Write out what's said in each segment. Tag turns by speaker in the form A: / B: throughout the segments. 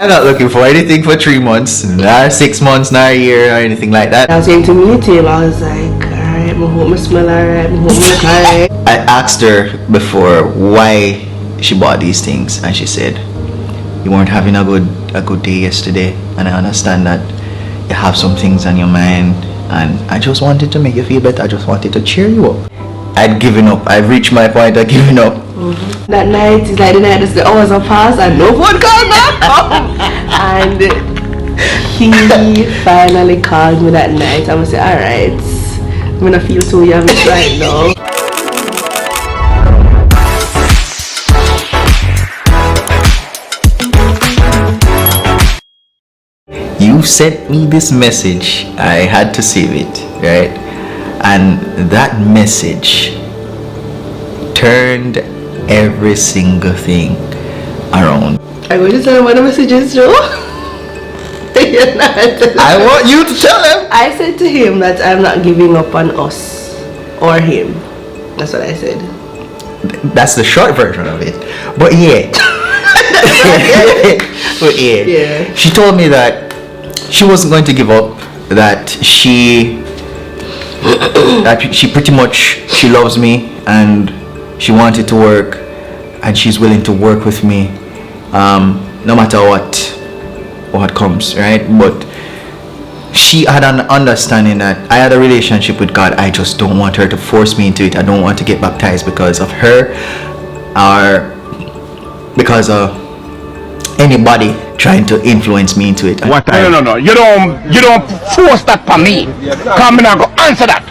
A: I'm not looking for anything for 3 months, not 6 months, not a year, or anything like that.
B: I was going to meet him. I was like, alright, I hope I smell alright, I hope I look alright.
A: I asked her before why she bought these things, and she said, "You weren't having a good day yesterday, and I understand that you have some things on your mind, and I just wanted to make you feel better. I just wanted to cheer you up." I'd given up. I've reached my point of giving up.
B: That night is like the night the hours have passed and no phone call back. And he finally called me that night. I was like, alright, I'm gonna feel so young right now.
A: You sent me this message. I had to save it, right? And that message turned every single thing around.
B: I'm going to tell him what the message is, Joe.
A: I want you to tell him.
B: I said to him that I'm not giving up on us or him. That's what I said.
A: That's the short version of it. But yeah. But yeah. She told me that she wasn't going to give up, that she pretty much, she loves me and she wanted to work, and she's willing to work with me no matter what comes, right? But she had an understanding that I had a relationship with God. I just don't want her to force me into it. I don't want to get baptized because of her or because of anybody trying to influence me into it.
C: What? No. You don't force that for me. Come in and go answer that.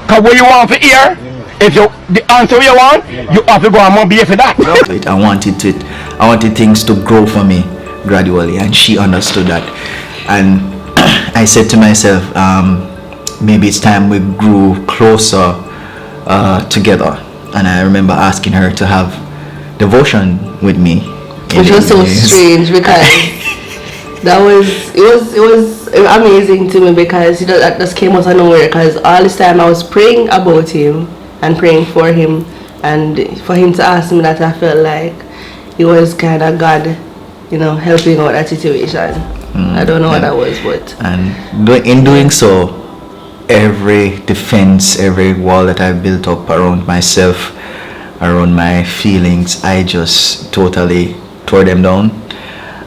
C: Cause what you want to hear, if the answer you want, you have to go and be for that.
A: I wanted things to grow for me gradually, and she understood that. And I said to myself, maybe it's time we grew closer together. And I remember asking her to have devotion with me.
B: Which was so strange because it was amazing to me because that just came out of nowhere, because all this time I was praying about him and praying for him, and for him to ask me that, I felt like it was kind of God, helping out that situation. I don't know what that was, but
A: and in doing so, every defense, every wall that I built up around myself, around my feelings, I just totally tore them down.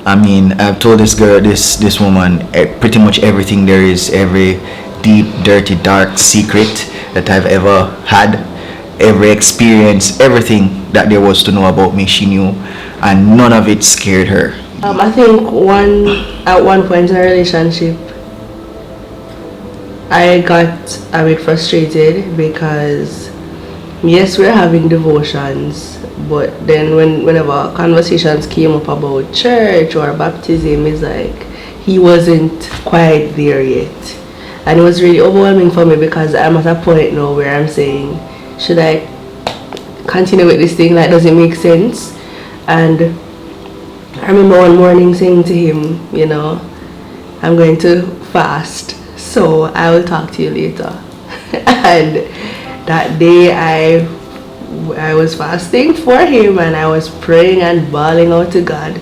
A: I mean, I've told this girl, this woman, pretty much everything there is, every deep, dirty, dark secret that I've ever had, every experience, everything that there was to know about me, she knew, and none of it scared her.
B: I think at one point in a relationship, I got a bit frustrated because yes, we're having devotions, but then whenever conversations came up about church or baptism, it's like he wasn't quite there yet. And it was really overwhelming for me because I'm at a point now where I'm saying, should I continue with this thing? Like, does it make sense? And I remember one morning saying to him, I'm going to fast, so I will talk to you later. And that day I was fasting for him, and I was praying and bawling out to God.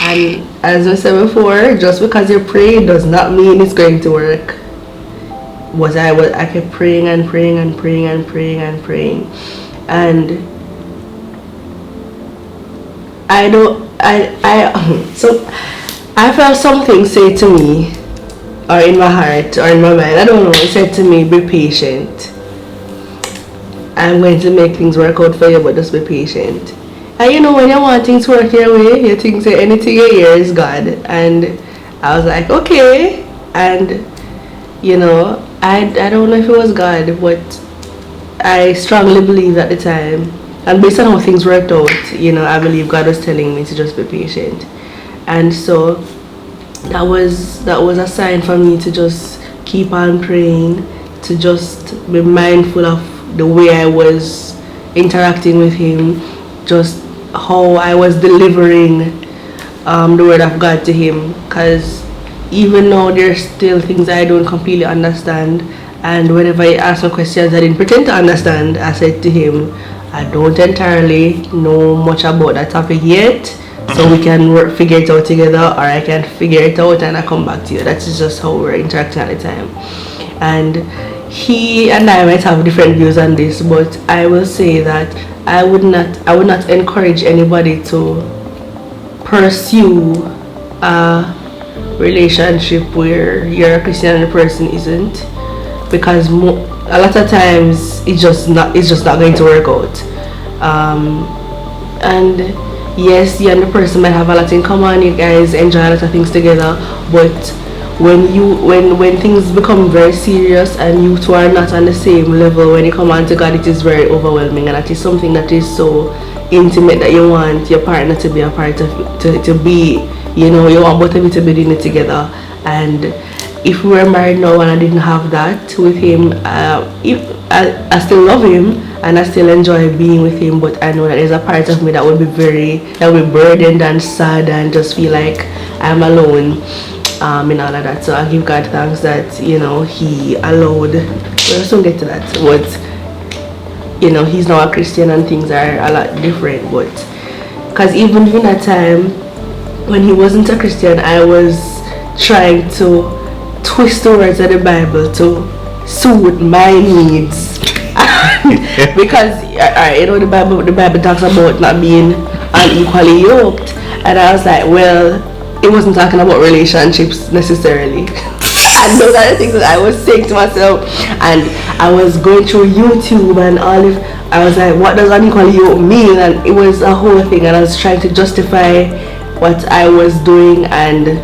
B: And as I said before, just because you pray does not mean it's going to work. I kept praying and praying and praying and praying and praying, and so I felt something say to me, or in my heart, or in my mind, I don't know, it said to me, be patient. I'm going to make things work out for you, but just be patient. And when you want things to work your way, you think that anything you hear is God. And I was like, okay. And, I don't know if it was God, but I strongly believed at the time. And based on how things worked out, I believe God was telling me to just be patient. And so that was a sign for me to just keep on praying, to just be mindful of the way I was interacting with him, just how I was delivering the word of God to him. Because even now there's still things I don't completely understand, and whenever he asked me questions I didn't pretend to understand, I said to him, I don't entirely know much about that topic yet, so we can figure it out together, or I can figure it out and I come back to you. That's just how we're interacting at the time. And he and I might have different views on this, but I will say that I would not encourage anybody to pursue a relationship where you're a Christian and the person isn't, because a lot of times it's just not going to work out. And yes, you and the person might have a lot in common, you guys enjoy a lot of things together, but when things become very serious and you two are not on the same level, when you come on to God, it is very overwhelming, and that is something that is so intimate that you want your partner to be a part of, to be, you want both of you to be doing it together. And if we were married now and I didn't have that with him, I still love him and I still enjoy being with him, but I know that there's a part of me that would be burdened and sad and just feel like I'm alone in all of that. So I give God thanks that he allowed, we'll soon get to that, but he's now a Christian and things are a lot different. But because even in that time when he wasn't a Christian, I was trying to twist the words of the Bible to suit my needs. Because the Bible talks about not being unequally yoked, and I was like, well, it wasn't talking about relationships necessarily. And those are the things that I was saying to myself, and I was going through YouTube and all of, I was like, what does unequally yoked mean? And it was a whole thing, and I was trying to justify what I was doing, and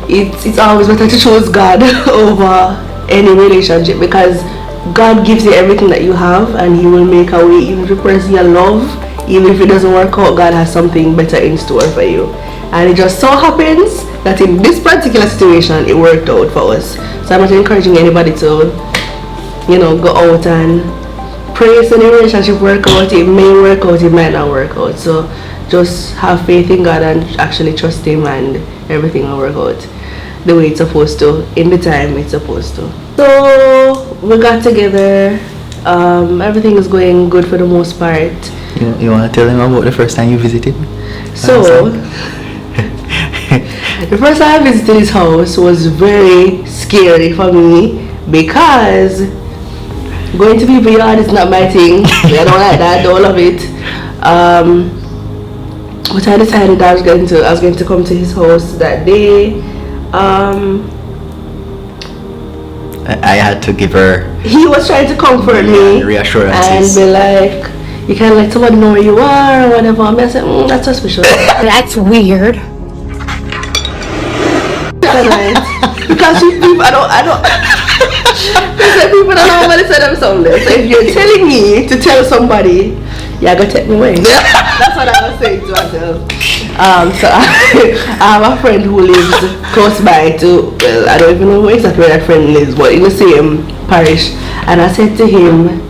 B: it's always better to choose God over any relationship, because God gives you everything that you have, and he will make a way. Even if the person you love, even if it doesn't work out, God has something better in store for you. And it just so happens that in this particular situation it worked out for us. So I'm not encouraging anybody to go out and pray so the relationship work out. It may work out, it might not work out. So just have faith in God and actually trust him, and everything will work out the way it's supposed to, in the time it's supposed to. So we got together, everything is going good for the most part.
A: You want to tell them about the first time you visited me?
B: So the first time I visited his house was very scary for me, because going to people's yard is not my thing. I don't like that, don't love it. But I decided I was going to come to his house that day.
A: I had to give her.
B: He was trying to comfort me,
A: reassurances,
B: and be like, you can't let someone know where you are or whatever. And I said, that's suspicious.
D: That's weird.
B: Because people, I don't. People don't normally say them something. So if you're telling me to tell somebody, yeah, go take me away. That's what I was saying to myself. So I have a friend who lives close by to, well, I don't even know exactly where that friend lives, but in the same parish. And I said to him,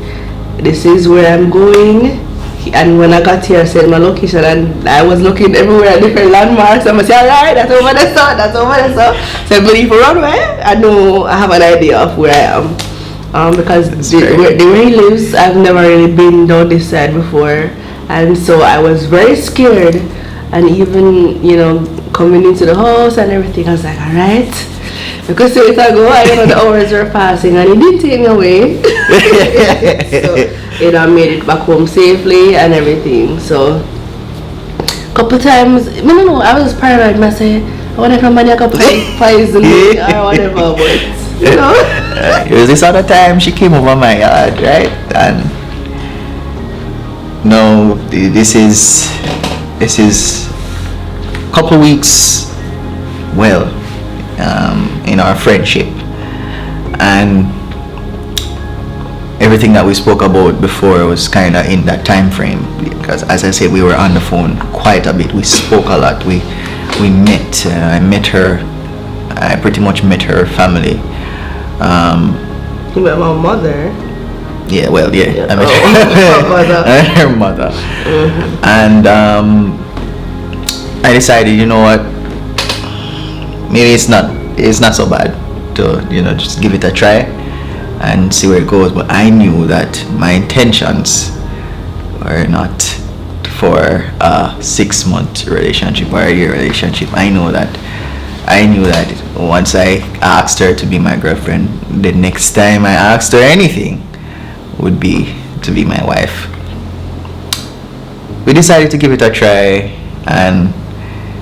B: this is where I'm going. And when I got here, I said my location, and I was looking everywhere at different landmarks. I must say, alright, that's over there, so that's over there, so. So but if you run away, I know I have an idea of where I am. Because where he lives, I've never really been down this side before, and so I was very scared. And even coming into the house and everything, I was like, alright, because so it ago, the hours were passing, and he didn't take me away. So I made it back home safely and everything. So couple times, I was paranoid. I say, I want to come and a couple poison me or whatever, but
A: it was this other time she came over my yard, right? And no, this is couple weeks in our friendship, and everything that we spoke about before was kind of in that time frame, because as I said, we were on the phone quite a bit. We spoke a lot. We met. I pretty much met her family.
B: You met my mother.
A: Yeah, well, yeah. I met her mother.
B: Mm-hmm.
A: And I decided, you know what, maybe it's not so bad to just give it a try and see where it goes. But I knew that my intentions or not for a 6-month relationship or a year relationship. I knew that once I asked her to be my girlfriend, the next time I asked her anything would be to be my wife. We decided to give it a try, and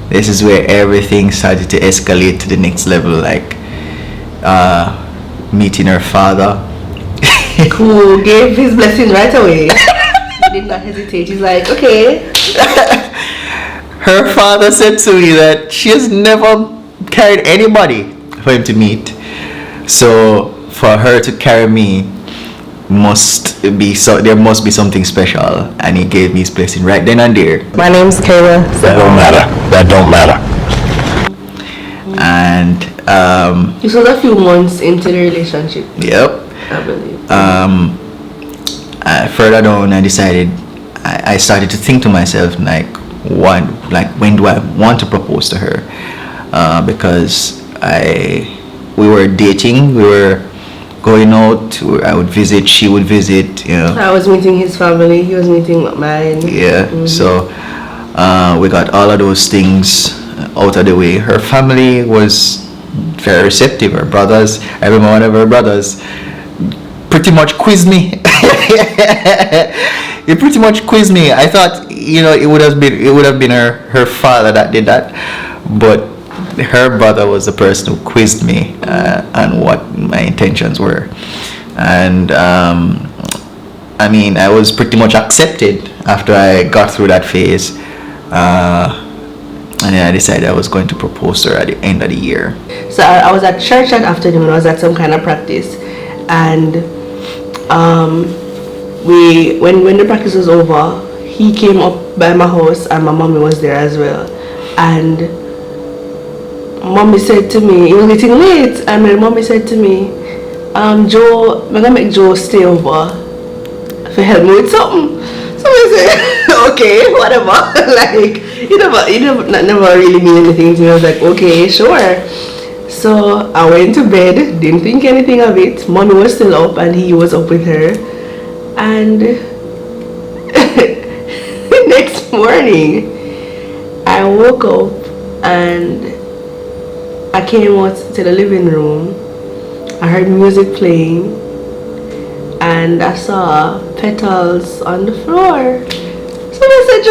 A: this is where everything started to escalate to the next level, like meeting her father.
B: Who gave his blessing right away. He did not hesitate. He's like, okay.
A: Her father said to me that she has never carried anybody for him to meet. So for her to carry me there must be something special, and he gave me his blessing right then and there.
B: My name's Kayla.
C: That don't matter.
A: And
B: This was a few months into the relationship,
A: yep.
B: I believe.
A: Further down, I decided I started to think to myself like, when do I want to propose to her? Because we were dating, we were going out. I would visit, she would visit.
B: I was meeting his family, he was meeting mine.
A: Yeah. So we got all of those things out of the way. Her family was very receptive. Her brothers, I remember one of her brothers pretty much quizzed me. He pretty much quizzed me. I thought, it would have been her father that did that, but her brother was the person who quizzed me on what my intentions were. And I was pretty much accepted after I got through that phase, and then I decided I was going to propose to her at the end of the year.
B: So I was at church that afternoon. I was at some kind of practice, and when the practice was over, he came up by my house, and my mommy was there as well. And mommy said to me, it was getting late, and my mommy said to me, Joe, I'm gonna make Joe stay over to help me with something. So I said, okay, whatever. Like, you never really mean anything to me. I was like, okay, sure. So I went to bed, didn't think anything of it. Mommy was still up, and he was up with her. And the next morning, I woke up and I came out to the living room. I heard music playing, and I saw petals on the floor. So I said,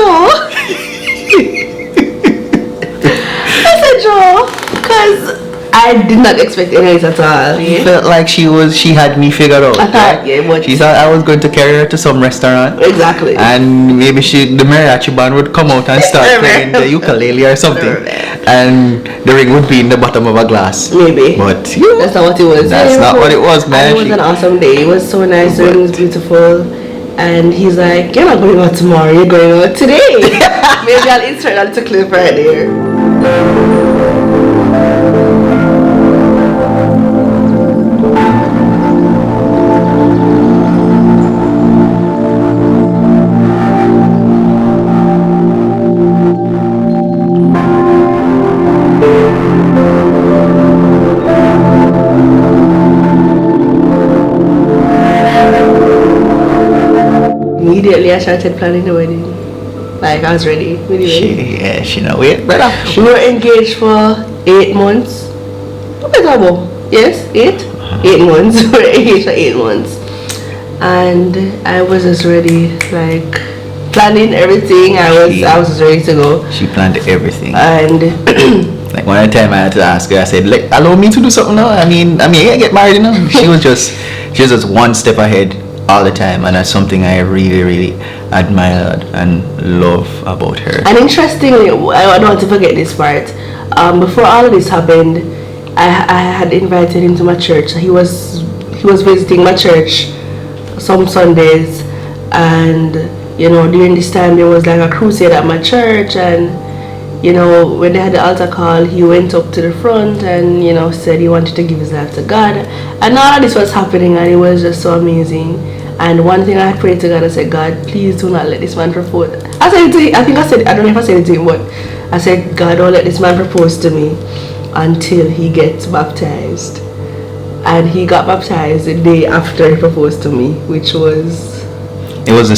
B: Joe, because I did not expect any of this at all.
A: She felt like she had me figured out.
B: I thought, yeah, but
A: she thought I was going to carry her to some restaurant.
B: Exactly.
A: And maybe the mariachi band would come out and start playing the ukulele or something. And the ring would be in the bottom of a glass.
B: Maybe.
A: But
B: that's not what it was.
A: That's not what it was, man.
B: And it was an awesome day. It was so nice. The ring was beautiful. And he's like, you're not going out tomorrow, you're going out today. Maybe I'll insert that to clip right there. Immediately I started planning the wedding. Like, I was ready. Really ready.
A: She know it, brother.
B: We were engaged for 8 months. What is that? Yes, 8? 8 months. We were engaged for 8 months. And I was just ready, like planning everything. I was just ready to go.
A: She planned everything.
B: And
A: like one time I had to ask her, I said, like, allow me to do something now. I mean, I get married, She was just one step ahead all the time, and that's something I really, really admired and love about her.
B: And interestingly, I don't want to forget this part. Before all of this happened, I had invited him to my church. He was visiting my church some Sundays, and during this time there was like a crusade at my church, and when they had the altar call, he went up to the front and said he wanted to give his life to God, and all of this was happening, and it was just so amazing. And one thing I had prayed to God, I said, God, please do not let this man propose. I said it to him, I don't know if I said it to him, but I said, God, don't let this man propose to me until he gets baptized. And he got baptized the day after he proposed to me, which was...
A: It was the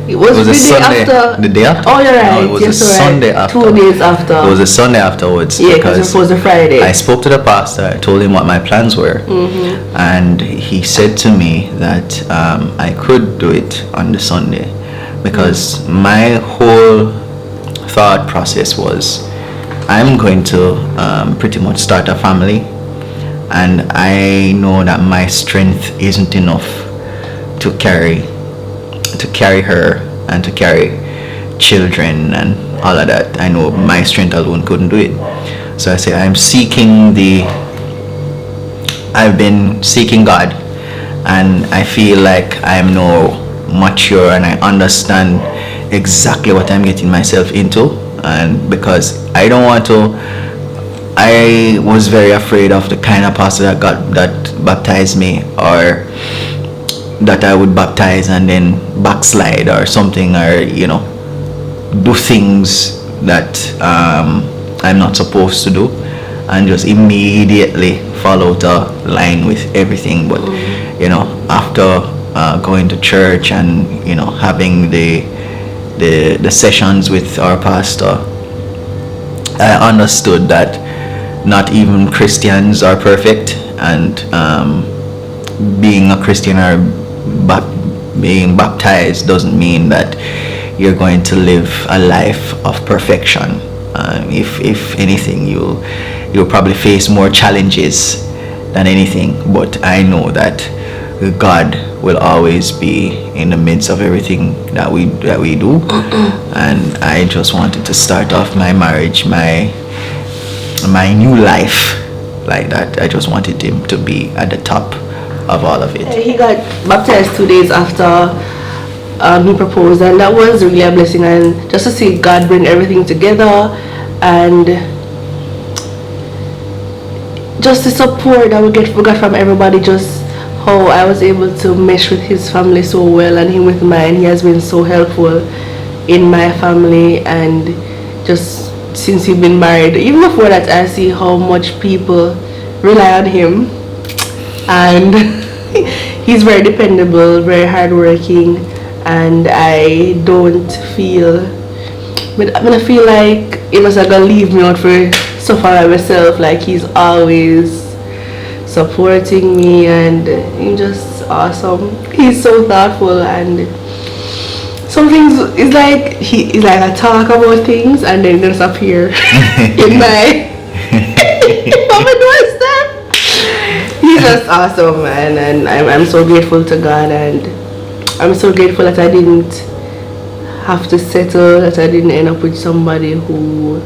B: It was,
A: It was
B: the
A: a
B: day
A: Sunday.
B: after.
A: The day after?
B: Oh, you're right.
A: No, it was
B: yes,
A: a
B: you're
A: Sunday
B: right.
A: after.
B: 2 days after.
A: It was a Sunday afterwards.
B: Yeah, because it was a Friday.
A: I spoke to the pastor. I told him what my plans were, and he said to me that I could do it on the Sunday, because my whole thought process was, I'm going to pretty much start a family, and I know that my strength isn't enough to carry her and to carry children and all of that. I know my strength alone couldn't do it. So I say I've been seeking God, and I feel like I'm now mature and I understand exactly what I'm getting myself into. And because I was very afraid of the kind of pastor that baptized me, or that I would baptize and then backslide or something, or do things that I'm not supposed to do, and just immediately fall out of line with everything. But after going to church and having the sessions with our pastor, I understood that not even Christians are perfect, and being a Christian or being baptized doesn't mean that you're going to live a life of perfection. If anything, you'll probably face more challenges than anything. But I know that God will always be in the midst of everything that we do. And I just wanted to start off my marriage, my new life like that. I just wanted him to be at the top of all of it.
B: He got baptized 2 days after he proposed, and that was really a blessing. And just to see God bring everything together, and just the support that we got from everybody, just how I was able to mesh with his family so well and him with mine. He has been so helpful in my family, and just since he's been married, even before that, I see how much people rely on him, and he's very dependable, very hardworking, and I don't feel, I feel like he was gonna leave me out for suffer by myself. Like, he's always supporting me, and he's just awesome. He's so thoughtful, and some things is like he's like I talk about things and then just appear in my on my doorstep. He's just awesome, man, and I'm so grateful to God, and I'm so grateful that I didn't have to settle, that I didn't end up with somebody who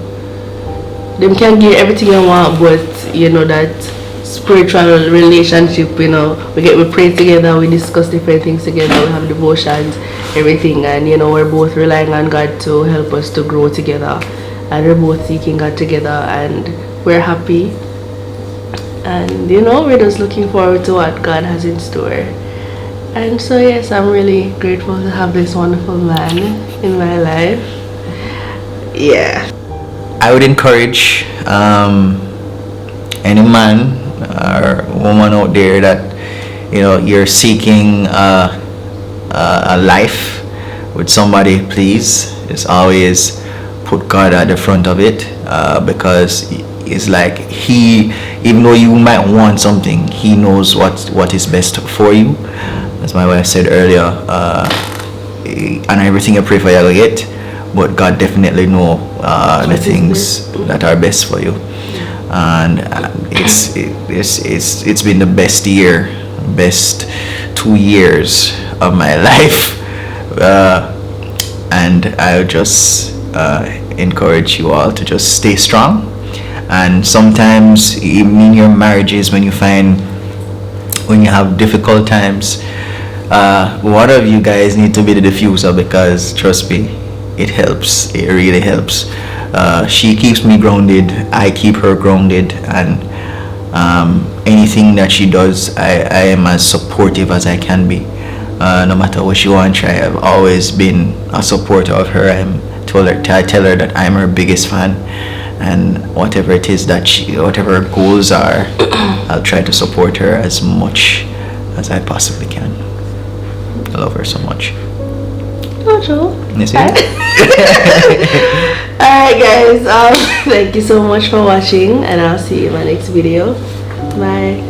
B: them can give everything I want, but that spiritual relationship, we pray together, we discuss different things together, we have devotions, everything, and we're both relying on God to help us to grow together, and we're both seeking God together, and we're happy, and we're just looking forward to what God has in store. And so yes, I'm really grateful to have this wonderful man in my life. Yeah,
A: I would encourage any man or woman out there that you're seeking a life with somebody. Please, it's always put God at the front of it, because it's like even though you might want something, he knows what is best for you. As my wife said earlier, and everything you pray for you'll get, but God definitely know the things that are best for you. And it's been the best 2 years of my life, and I just encourage you all to just stay strong. And sometimes even in your marriages, when you have difficult times, one of you guys need to be the diffuser, because trust me, it helps. It really helps. She keeps me grounded, I keep her grounded, and anything that she does, I am as supportive as I can be. No matter what she wants to try, I've always been a supporter of her. I tell her that I'm her biggest fan, and whatever it is whatever her goals are, I'll try to support her as much as I possibly can. I love her so much.
B: not true.
A: You see?
B: Alright guys, thank you so much for watching and I'll see you in my next video. Bye.